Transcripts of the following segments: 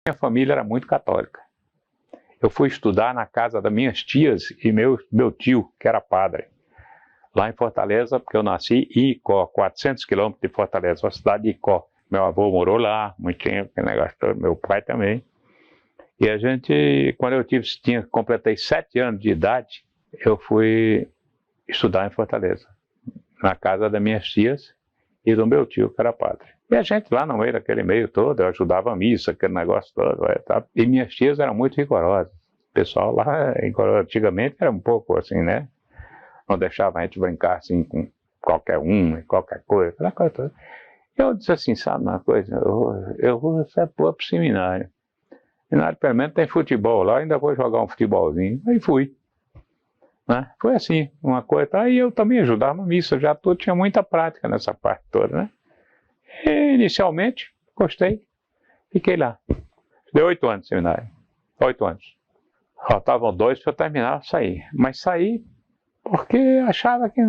Minha família era muito católica. Eu fui estudar na casa das minhas tias e meu tio, que era padre, lá em Fortaleza, porque eu nasci em Icó, 400 quilômetros de Fortaleza, a cidade de Icó. Meu avô morou lá, muito tempo, aquele negócio todo, meu pai também. E a gente, quando eu completei 7 anos de idade, eu fui estudar em Fortaleza, na casa das minhas tias e do meu tio, que era padre. E a gente lá no meio daquele meio todo, eu ajudava a missa, aquele negócio todo. Tá? E minhas tias eram muito rigorosas. O pessoal lá, antigamente, era um pouco assim, né? Não deixava a gente brincar assim com qualquer um, qualquer coisa, aquela coisa toda. Eu disse assim, sabe uma coisa? Eu vou para o seminário. Seminário, pelo menos, tem futebol lá, ainda vou jogar um futebolzinho. Aí fui. Né? Foi assim, uma coisa. Aí eu também ajudava na missa, já tinha muita prática nessa parte toda, né? E, inicialmente, gostei, fiquei lá. Deu 8 anos de seminário. 8 anos. Faltavam 2 para terminar, saí. Mas saí porque achava que a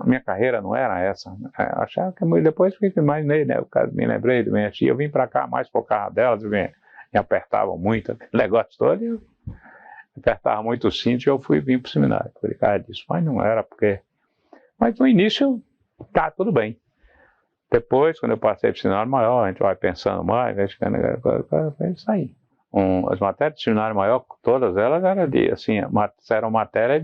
minha carreira não era essa. Achava que depois fiquei imaginei, né? Me lembrei de minha tia. Eu vim para cá mais por causa delas, me apertavam muito, aquele negócio todo. Eu apertava muito o cinto e eu vim para o seminário. Por causa disso. Mas não era porque. Mas no início, tá tudo bem. Depois, quando eu passei para o seminário maior, a gente vai pensando mais, vai ficando isso aí. As matérias do seminário maior, todas elas eram eram matérias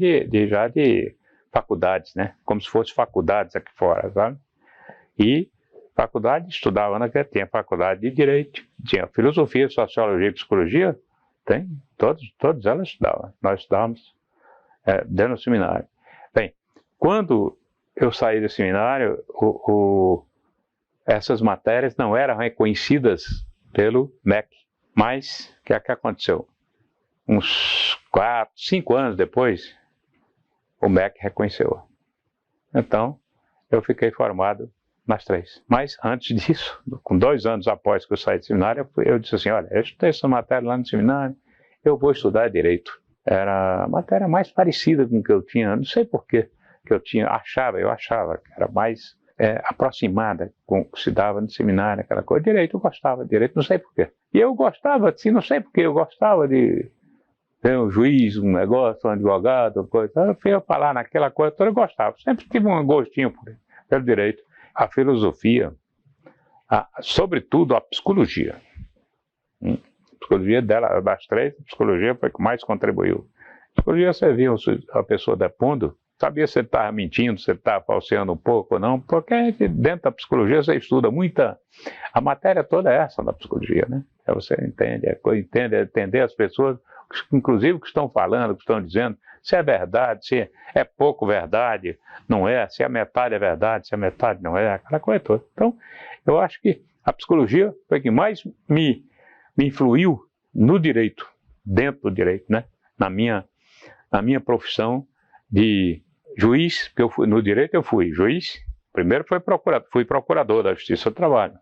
já de faculdades, né? Como se fossem faculdades aqui fora, sabe? E faculdade estudava naquele tempo, faculdade de Direito, tinha Filosofia, Sociologia e Psicologia, todas elas estudavam. Nós estudávamos dentro do seminário. Bem, quando eu saí do seminário, essas matérias não eram reconhecidas pelo MEC. Mas, o que é que aconteceu? Uns 4, 5 anos depois, o MEC reconheceu. Então, eu fiquei formado nas 3. Mas, antes disso, com 2 anos após que eu saí do seminário, eu disse assim, olha, eu estudei essa matéria lá no seminário, eu vou estudar Direito. Era a matéria mais parecida com o que eu tinha, não sei por quê, que eu achava que era mais aproximada com o que se dava no seminário, aquela coisa. Direito, eu gostava de Direito, não sei porquê. E eu gostava, assim, não sei porquê, eu gostava de ver um juiz, um negócio, um advogado, uma coisa. Eu fui falar naquela coisa toda, eu gostava. Sempre tive um gostinho pelo Direito. A filosofia, sobretudo a psicologia. A psicologia dela, das 3, a psicologia foi que mais contribuiu. A psicologia servia a pessoa depondo, sabia se ele estava mentindo, se ele estava falseando um pouco ou não, porque dentro da psicologia você estuda muita. A matéria toda é essa da psicologia, né? Você entender as pessoas, inclusive o que estão falando, o que estão dizendo, se é verdade, se é pouco verdade, não é, se a metade é verdade, se a metade não é, aquela coisa toda. Então, eu acho que a psicologia foi que mais me influiu no direito, dentro do direito, né? Na minha profissão de juiz, porque no direito eu fui juiz, primeiro fui procurador da Justiça do Trabalho.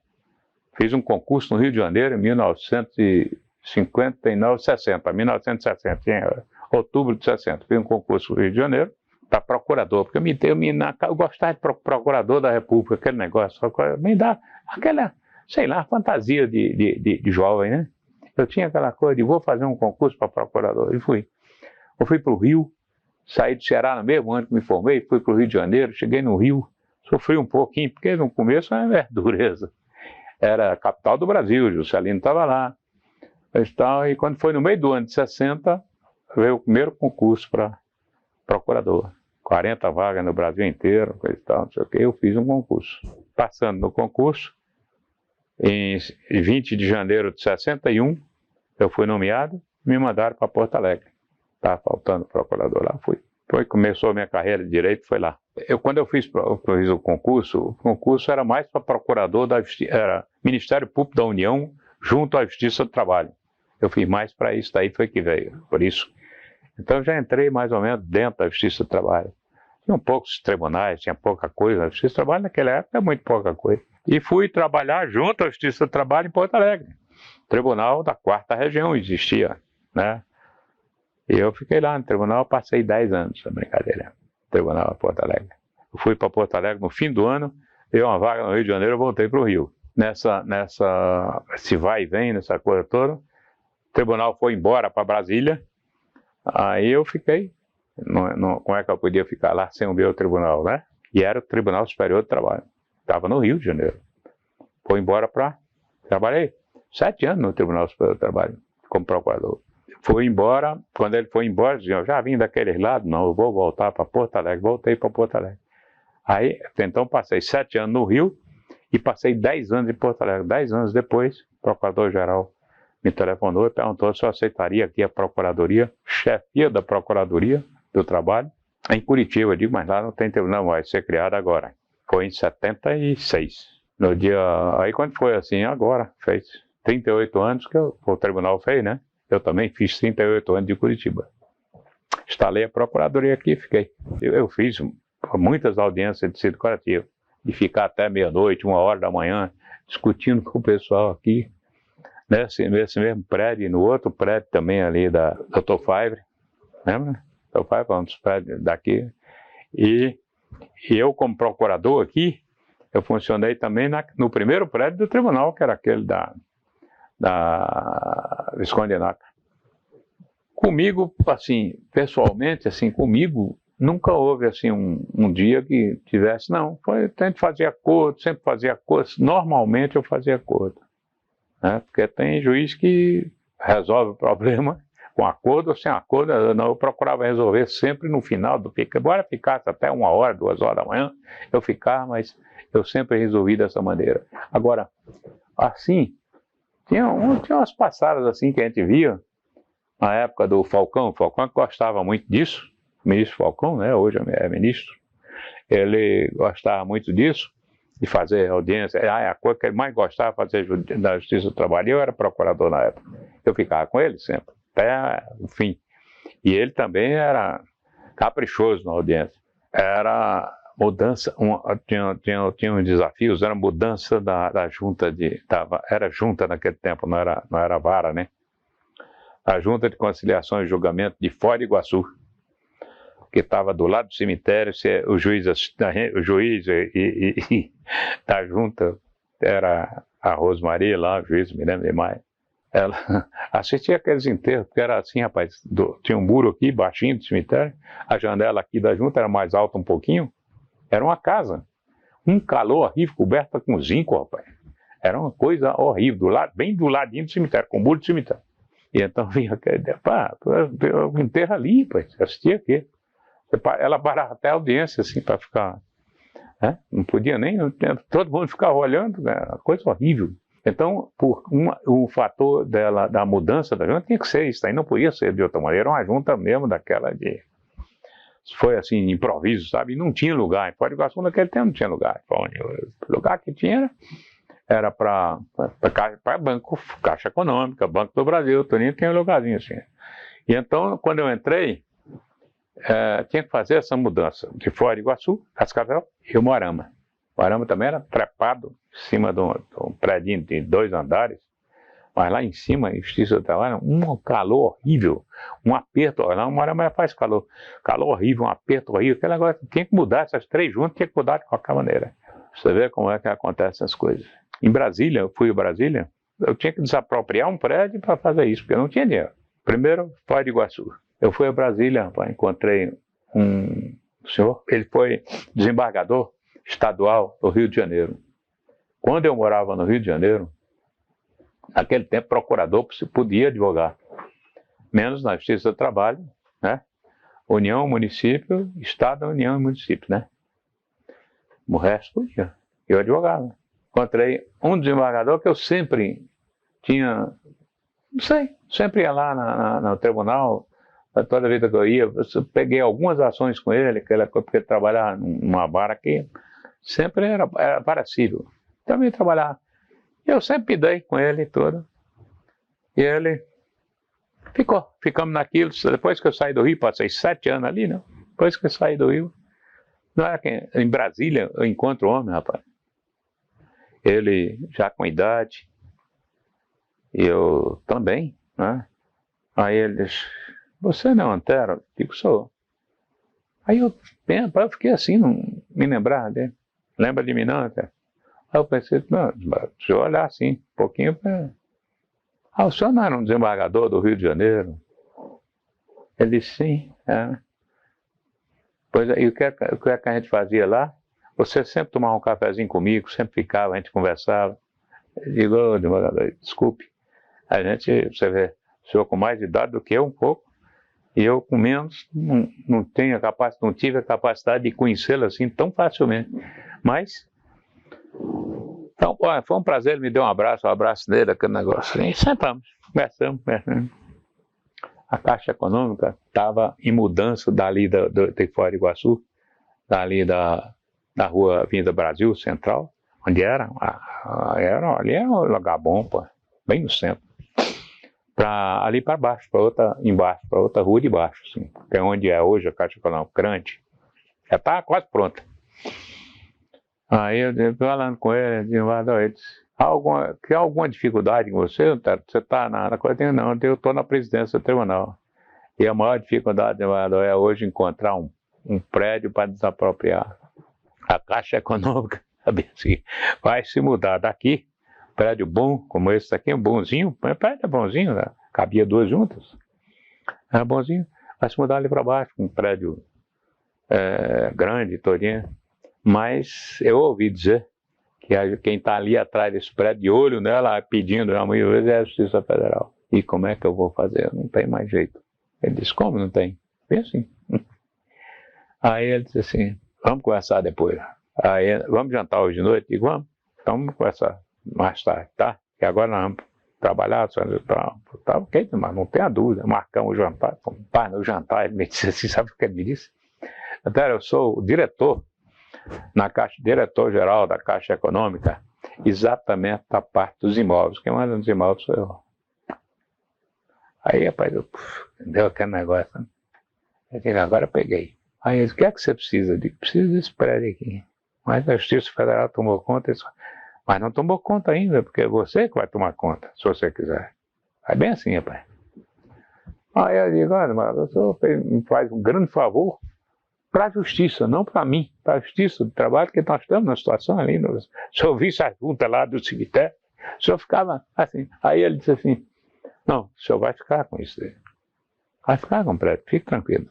Fiz um concurso no Rio de Janeiro em 1960, em outubro de 60. Fiz um concurso no Rio de Janeiro para procurador, porque eu gostava de procurador da República, aquele negócio, me dá aquela, sei lá, fantasia de jovem, né? Eu tinha aquela coisa de vou fazer um concurso para procurador, e fui. Eu fui para o Rio, saí do Ceará no mesmo ano que me formei, fui para o Rio de Janeiro, cheguei no Rio, sofri um pouquinho, porque no começo era dureza. Era a capital do Brasil, Juscelino estava lá. E quando foi no meio do ano de 60, veio o primeiro concurso para procurador. 40 vagas no Brasil inteiro, coisa e tal, não sei o que, eu fiz um concurso. Passando no concurso, em 20 de janeiro de 61, eu fui nomeado, me mandaram para Porto Alegre. Estava faltando procurador lá, fui. Começou a minha carreira de direito, foi lá. Quando eu fiz o concurso era mais para procurador da Justiça, era Ministério Público da União junto à Justiça do Trabalho. Eu fiz mais para isso, daí foi que veio, por isso. Então eu já entrei mais ou menos dentro da Justiça do Trabalho. Tinha poucos tribunais, tinha pouca coisa. A Justiça do Trabalho naquela época é muito pouca coisa. E fui trabalhar junto à Justiça do Trabalho em Porto Alegre. Tribunal da 4ª Região existia, né? E eu fiquei lá no tribunal, passei 10 anos, essa brincadeira. Tribunal de Porto Alegre. Eu fui para Porto Alegre no fim do ano, dei uma vaga no Rio de Janeiro, eu voltei para o Rio. se vai e vem, nessa coisa toda. O tribunal foi embora para Brasília, aí eu fiquei, como é que eu podia ficar lá sem o meu tribunal, né? E era o Tribunal Superior do Trabalho, estava no Rio de Janeiro. Foi embora trabalhei 7 anos no Tribunal Superior do Trabalho, como procurador. Foi embora, quando ele foi embora, eu já vim daqueles lados, não, eu vou voltar para Porto Alegre, voltei para Porto Alegre. Aí, então passei 7 anos no Rio e passei 10 anos em Porto Alegre. 10 anos depois, o procurador-geral me telefonou e perguntou se eu aceitaria aqui a procuradoria, chefia da Procuradoria do Trabalho, em Curitiba. Eu digo, mas lá não tem tribunal, não, vai ser criado agora. Foi em 76. No dia, aí quando foi assim, agora, fez 38 anos que o tribunal fez, né? Eu também fiz 38 anos de Curitiba. Instalei a procuradoria aqui e fiquei. Eu fiz muitas audiências de sítio coletivo, de ficar até meia-noite, 1h da manhã, discutindo com o pessoal aqui, nesse mesmo prédio, e no outro prédio também ali da Dr. Favre, lembra? Dr. Favre é um dos prédios daqui. E eu, como procurador aqui, eu funcionei também no primeiro prédio do tribunal, que era aquele da Visconde Nácar. Comigo, assim, pessoalmente, assim, comigo, nunca houve, assim, um dia que tivesse, não, a gente fazia acordo, sempre fazia acordo, normalmente eu fazia acordo, né? Porque tem juiz que resolve o problema com acordo ou sem acordo. Eu procurava resolver sempre no final do pico, embora ficasse até 1h, 2h da manhã, eu ficava, mas eu sempre resolvi dessa maneira. Agora, assim, tinha umas passadas assim que a gente via, na época do Falcão. O Falcão gostava muito disso, o ministro Falcão, né, hoje é ministro, ele gostava muito disso, de fazer audiência. A coisa que ele mais gostava de fazer da Justiça do Trabalho, eu era procurador na época, eu ficava com ele sempre, até o fim. E ele também era caprichoso na audiência. Era mudança, tinha uns desafios, era mudança da junta era junta naquele tempo, não era vara, né? A Junta de Conciliação e Julgamento de Foz do Iguaçu, que estava do lado do cemitério. O juiz da junta era a Rosmaria lá, o juiz, me lembro demais. Ela assistia aqueles enterros, porque era assim, rapaz, tinha um muro aqui, baixinho do cemitério, a janela aqui da junta era mais alta um pouquinho, era uma casa, um calor horrível, coberta com zinco, rapaz. Era uma coisa horrível, bem do ladinho do cemitério, com o muro do cemitério. E então vinha aquele, o enterro ali, pô, assistia aqui. Ela parava até a audiência, assim, para ficar, né? Não podia nem, todo mundo ficava olhando, né? Coisa horrível. Então, o fator da mudança da junta tinha que ser isso, aí não podia ser de outra maneira, uma junta mesmo daquela de... Foi assim, improviso, sabe? E não tinha lugar, em Foz do Iguaçu naquele tempo não tinha lugar. O lugar que tinha era para banco, Caixa Econômica, Banco do Brasil, Toninho tinha um lugarzinho assim. E então, quando eu entrei, tinha que fazer essa mudança de Foz do Iguaçu, Cascavel e o Moarama. O Moarama também era trepado em cima de um prédio de 2 andares, mas lá em cima, a Justiça do Trabalho, um calor horrível, um aperto. Lá o Moarama faz calor horrível, um aperto horrível. Aquele negócio tinha que mudar, essas 3 juntas tinha que mudar de qualquer maneira. Você vê como é que acontecem as coisas. Em Brasília, eu fui a Brasília, eu tinha que desapropriar um prédio para fazer isso, porque eu não tinha dinheiro. Primeiro, Foz do Iguaçu. Eu fui a Brasília, rapaz, encontrei um senhor, ele foi desembargador estadual do Rio de Janeiro. Quando eu morava no Rio de Janeiro, naquele tempo, procurador podia advogar, menos na Justiça do Trabalho, né? União, município, Estado, União e município, né? O resto podia. Eu advogava. Encontrei um desembargador que eu sempre tinha, não sei, sempre ia lá no tribunal, toda vida que eu ia, eu peguei algumas ações com ele, porque ele trabalhava numa vara que sempre era parecido. Também trabalhava. Eu sempre me dei com ele e tudo. E ele ficamos naquilo. Depois que eu saí do Rio, passei 7 anos ali, né? Depois que eu saí do Rio, não era que em Brasília eu encontro o homem, rapaz. Ele já com idade, e eu também, né? Aí ele disse, você não é Antero? Eu digo, sou. Aí eu fiquei assim, não me lembrar dele. Lembra de mim não, Antero? Aí eu pensei, não, deixa eu olhar assim, um pouquinho. O senhor não era um desembargador do Rio de Janeiro? Ele disse, sim, é. Pois aí, o que é que a gente fazia lá? Você sempre tomava um cafezinho comigo, sempre ficava, a gente conversava. Eu digo, ô, desembargador, desculpe, você vê, o senhor com mais idade do que eu um pouco, e eu com menos, não tive a capacidade de conhecê-lo assim tão facilmente. Mas, então, foi um prazer, ele me deu um abraço nele, aquele negócio. E sentamos, conversamos. A Caixa Econômica estava em mudança dali de Foz do Iguaçu, dali da rua Avenida Brasil Central, onde era, ali era um lugar bom, pô, bem no centro. Ali para baixo, para outra rua de baixo, assim, que é onde é hoje a Caixa Econômica Grande. Já está quase pronta. Aí eu falando com ele, ele disse, há alguma dificuldade com você? Você está na coisa? Não, eu estou na presidência do tribunal. E a maior dificuldade é hoje encontrar um prédio para desapropriar. A Caixa Econômica assim, vai se mudar daqui, prédio bom, como esse aqui, um bonzinho, prédio bonzinho, né? Cabia duas juntas. Era bonzinho, vai se mudar ali para baixo, um prédio grande, todinho. Mas eu ouvi dizer que quem está ali atrás desse prédio, de olho nela, pedindo muitas vezes, é a Justiça Federal. E como é que eu vou fazer? Não tem mais jeito. Ele disse, como não tem? Bem assim. Aí ele disse assim, vamos conversar depois. Aí, vamos jantar hoje de noite? Digo, vamos. Então vamos conversar mais tarde, tá? Que agora nós vamos trabalhar, tá ok, mas não tenha dúvida. Marcamos o jantar. Pai, no jantar, ele me disse assim, sabe o que ele me disse? Até eu sou o diretor diretor-geral da Caixa Econômica, exatamente da parte dos imóveis. Quem manda nos imóveis sou eu. Aí, rapaz, deu aquele negócio. Né? Eu digo, agora eu peguei. Aí ele disse, o que é que você precisa? Eu digo, preciso desse prédio aqui. Mas a Justiça Federal tomou conta. Mas não tomou conta ainda, porque é você que vai tomar conta, se você quiser. É bem assim, rapaz. Aí eu digo, olha, mas o senhor me faz um grande favor para a justiça, não para mim, para a justiça do trabalho, que nós estamos na situação ali. Se eu visse a junta lá do cemitério, o senhor ficava assim. Aí ele disse assim, não, o senhor vai ficar com isso. Vai ficar com o prédio, fique tranquilo.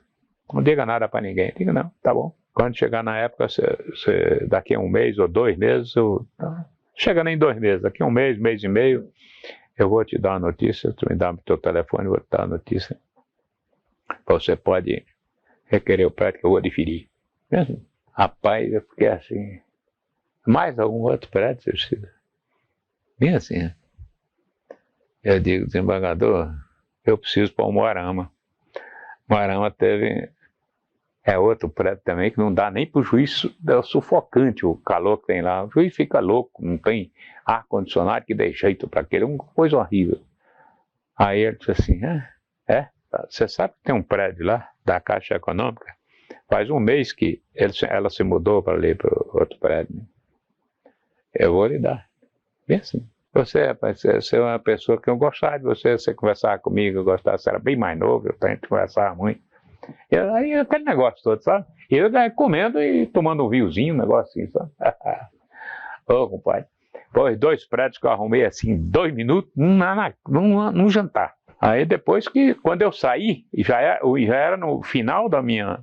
Não diga nada para ninguém. Diga, não, tá bom. Quando chegar na época, daqui a um mês ou 2 meses, chega nem 2 meses, daqui a um mês e meio, eu vou te dar uma notícia, tu me dá o teu telefone, eu vou te dar a notícia. Você pode requerer o prédio que eu vou adquirir. Mesmo? Rapaz, eu fiquei assim, mais algum outro prédio você precisa? Bem assim, né? Eu digo, desembargador, eu preciso para o Moarama. Moarama é outro prédio também que não dá nem para o juiz, é sufocante o calor que tem lá. O juiz fica louco, não tem ar-condicionado que dê jeito para aquele, é uma coisa horrível. Aí ele disse assim, você sabe que tem um prédio lá, da Caixa Econômica? Faz um mês que ela se mudou para ali, para outro prédio. Eu vou lhe dar. Bem assim. Você é uma pessoa que eu gostava de você conversava comigo, eu gostava, você era bem mais novo, a gente conversava muito. E aí aquele negócio todo, sabe? E eu comendo e tomando um vinhozinho, um negócio assim, sabe? Ô, compadre. Foi 2 prédios que eu arrumei assim, 2 minutos, num jantar. Aí depois quando eu saí, já era no final da minha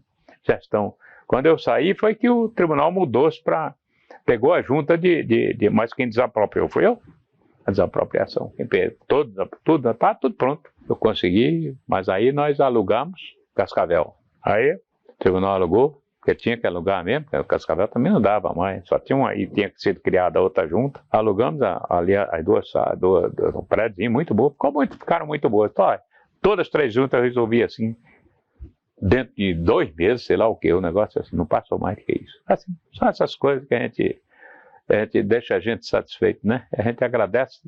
gestão, quando eu saí foi que o tribunal mudou-se pegou a junta mas quem desapropriou foi eu. A desapropriação. Tudo pronto. Eu consegui, mas aí nós alugamos Cascavel. Aí o tribunal alugou, porque tinha que alugar mesmo, porque o Cascavel também não dava mais, só tinha tinha que ser criada outra junta. Alugamos ali as duas um prédio muito bom, ficaram muito boas. Então, todas as 3 juntas eu resolvi assim, dentro de 2 meses, sei lá o que, o negócio assim, não passou mais do que isso. Assim, são essas coisas que a gente deixa a gente satisfeito, né? A gente agradece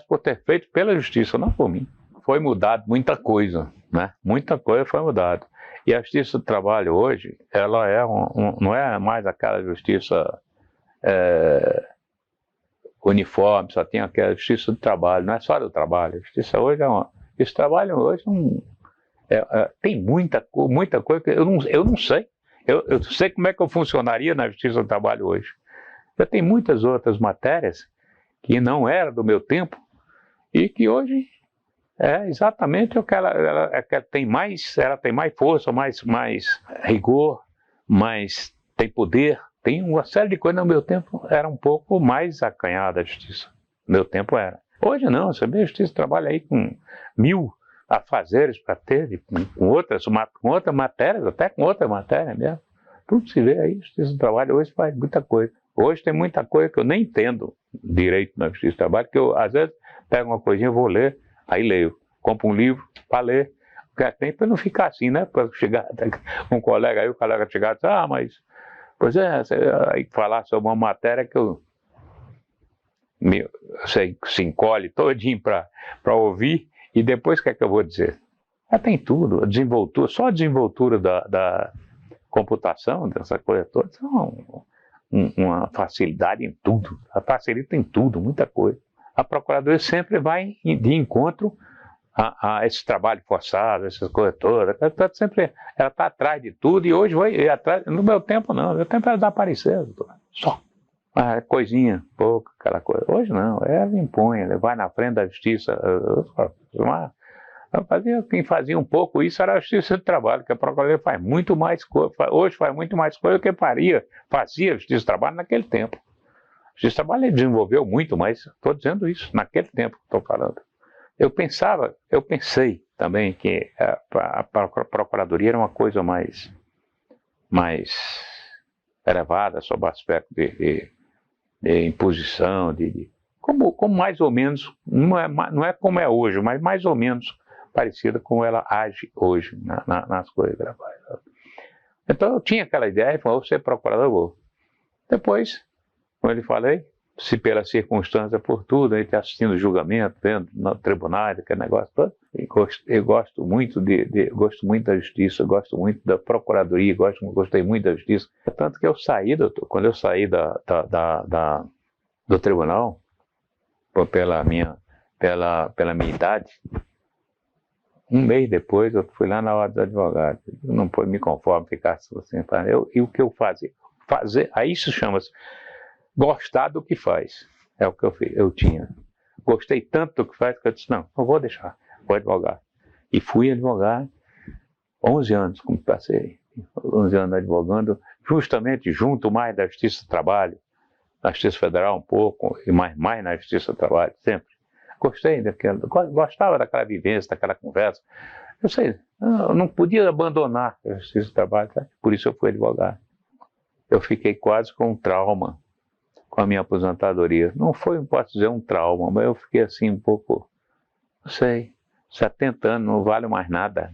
por ter feito pela justiça, não por mim. Foi mudado muita coisa, né? Muita coisa foi mudada. E a Justiça do Trabalho hoje, ela não é mais aquela justiça uniforme, só tem aquela Justiça do Trabalho, não é só do trabalho. A Justiça hoje esse trabalho hoje tem muita coisa que eu não sei. Eu sei como é que eu funcionaria na Justiça do Trabalho hoje. Já tem muitas outras matérias que não eram do meu tempo e que hoje é exatamente o que ela tem mais força, mais rigor, mais tem poder, tem uma série de coisas. No meu tempo era um pouco mais acanhada a justiça. No meu tempo era. Hoje não, você vê, a justiça trabalha aí com 1000 afazeres para ter, com outras matérias, até com outra matéria mesmo. Tudo se vê aí, a justiça do trabalho hoje faz muita coisa. Hoje tem muita coisa que eu nem entendo direito na justiça do trabalho, que eu às vezes pego uma coisinha, vou ler, aí leio. Compro um livro para ler. Porque tem para não ficar assim, né? Para chegar um colega aí, o colega chegar e dizer, mas pois é, aí falar sobre uma matéria que você se encolhe todinho para ouvir, e depois o que é que eu vou dizer? Tem tudo, a desenvoltura, só a desenvoltura da computação, dessa coisa toda, uma facilidade em tudo, facilita em tudo, muita coisa. A Procuradoria sempre vai de encontro a esse trabalho forçado, essas coisas todas, ela está atrás de tudo, e hoje vai atrás. No meu tempo não, no meu tempo era desaparecer, só. Coisinha, pouco, aquela coisa. Hoje não, ela impõe, ela vai na frente da justiça. Quem fazia um pouco isso era a Justiça do Trabalho, que a Procuradoria faz muito mais coisa, hoje faz muito mais coisa do que fazia a Justiça do Trabalho naquele tempo. A Justiça do Trabalho desenvolveu muito mais, estou dizendo isso, naquele tempo que estou falando. Eu pensei também que a Procuradoria era uma coisa mais elevada sob o aspecto de imposição, como mais ou menos, não é como é hoje, mas mais ou menos parecida com ela age hoje nas coisas gravadas. Então eu tinha aquela ideia, vou ser procurador, vou. Depois, como eu lhe falei, se pela circunstância, por tudo, a gente assistindo o julgamento, vendo no tribunal, aquele negócio todo, eu gosto muito gosto muito da justiça, gosto muito da procuradoria, gostei muito da justiça. Tanto que eu saí, doutor, quando eu saí do tribunal, pela minha idade, um mês depois eu fui lá na ordem dos advogados. Eu não me conformo ficar assim. E o que eu fazia? Aí isso chama-se gostar do que faz. É o que eu tinha. Gostei tanto do que faz que eu disse, não vou deixar, vou advogar. E fui advogar 11 anos, como passei. 11 anos advogando, justamente junto mais da Justiça do Trabalho, na Justiça Federal um pouco, e mais na Justiça do Trabalho, sempre. Gostei gostava daquela vivência, daquela conversa. Eu não podia abandonar a Justiça do Trabalho, tá? Por isso eu fui advogado. Eu fiquei quase com um trauma com a minha aposentadoria. Não posso dizer um trauma, mas eu fiquei assim um pouco, não sei, 70 anos não vale mais nada.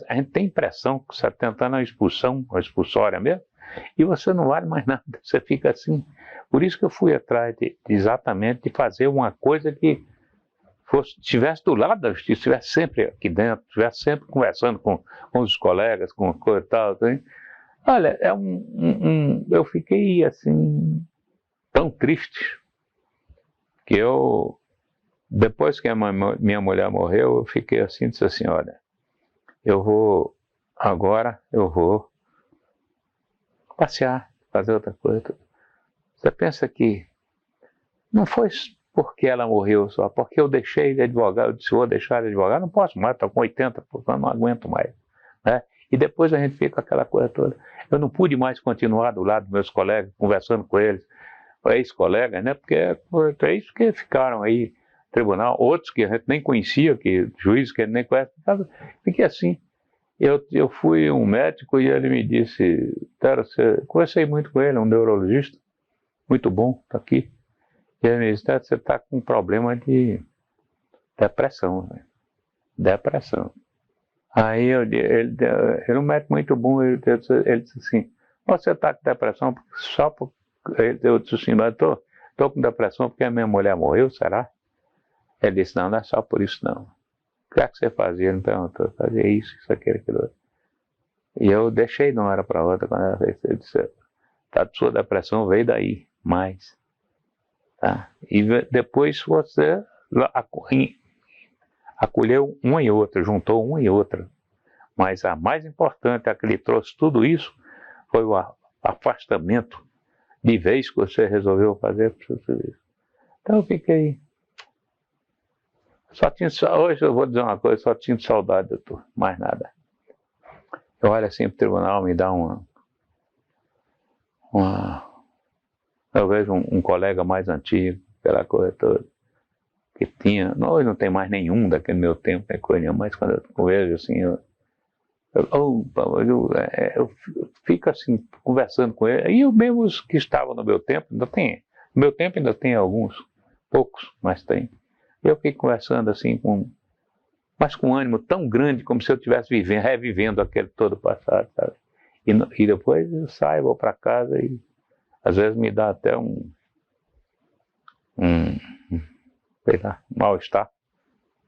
A gente tem impressão que 70 anos é uma expulsória mesmo, e você não vale mais nada, você fica assim. Por isso que eu fui atrás exatamente de fazer uma coisa que estivesse do lado da justiça, estivesse sempre aqui dentro, estivesse sempre conversando com os colegas, com coisa e tal. Assim. Olha, eu fiquei assim, tão triste, que depois que a minha mulher morreu, eu fiquei assim, disse assim, olha, agora eu vou passear, fazer outra coisa. Você pensa que não foi porque ela morreu só, porque eu deixei de advogar, eu disse, vou deixar de advogar, não posso mais, estou com 80, não aguento mais. Né? E depois a gente fica com aquela coisa toda. Eu não pude mais continuar do lado dos meus colegas, conversando com eles, ex-colegas, né? Porque é isso que ficaram aí no tribunal, outros que a gente nem conhecia, juízes que a gente nem conhece. Fiquei assim. Eu fui um médico e ele me disse, conversei muito com ele, um neurologista, muito bom, está aqui. E ele me disse, você está com um problema de depressão, né? Depressão. Aí ele é um médico muito bom, ele disse assim, você está com depressão só porque... Eu disse assim, mas estou com depressão porque a minha mulher morreu, será? Ele disse, não é só por isso não. O que é que você fazia? Ele me perguntou, fazia isso, aquilo. E eu deixei de uma hora para outra, quando ela fez, eu disse, sua depressão veio daí, mais. Tá? E depois você acolheu uma e outra, juntou uma e outra. Mas a mais importante, a que lhe trouxe tudo isso, foi o afastamento de vez que você resolveu fazer para o seu serviço. Então eu fiquei... Hoje eu vou dizer uma coisa, só tinha saudade, doutor, mais nada. Eu olho assim pro tribunal, me dá eu vejo um colega mais antigo, aquela coisa toda, que tinha, hoje não tem mais nenhum daquele meu tempo, né, coisa nenhuma, mas quando eu vejo assim, eu fico assim, conversando com ele, e os mesmos que estavam no meu tempo, ainda tem, no meu tempo ainda tem alguns, poucos, mas tem. Eu fico conversando assim, mas com um ânimo tão grande, como se eu estivesse revivendo aquele todo passado, sabe? E depois eu saio, vou para casa e às vezes me dá até sei lá, mal-estar.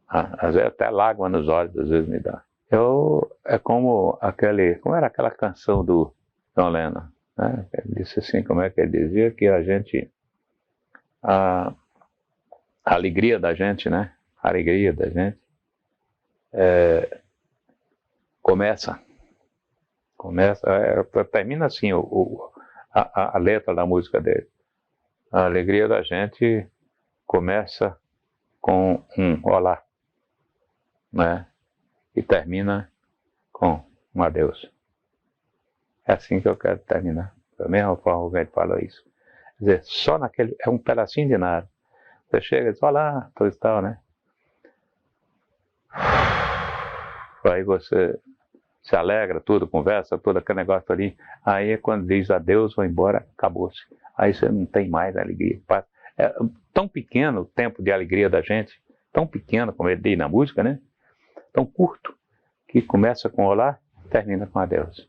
Às vezes até lágrima nos olhos, às vezes me dá. É como era aquela canção do John Lennon, né? Ele disse assim, como é que ele dizia? Que a alegria da gente, né? A alegria da gente termina assim a letra da música dele. A alegria da gente começa com um olá, né? E termina com um adeus. É assim que eu quero terminar. Da mesma forma que ele falou isso. Quer dizer, só naquele... É um pedacinho de nada. Você chega e diz, olá, tudo e tal, né? Aí você se alegra, tudo, conversa, tudo aquele negócio ali. Aí é quando diz adeus, vou embora, acabou-se. Aí você não tem mais alegria. É tão pequeno o tempo de alegria da gente, tão pequeno, como ele diz na música, né? Tão curto, que começa com olá, termina com adeus.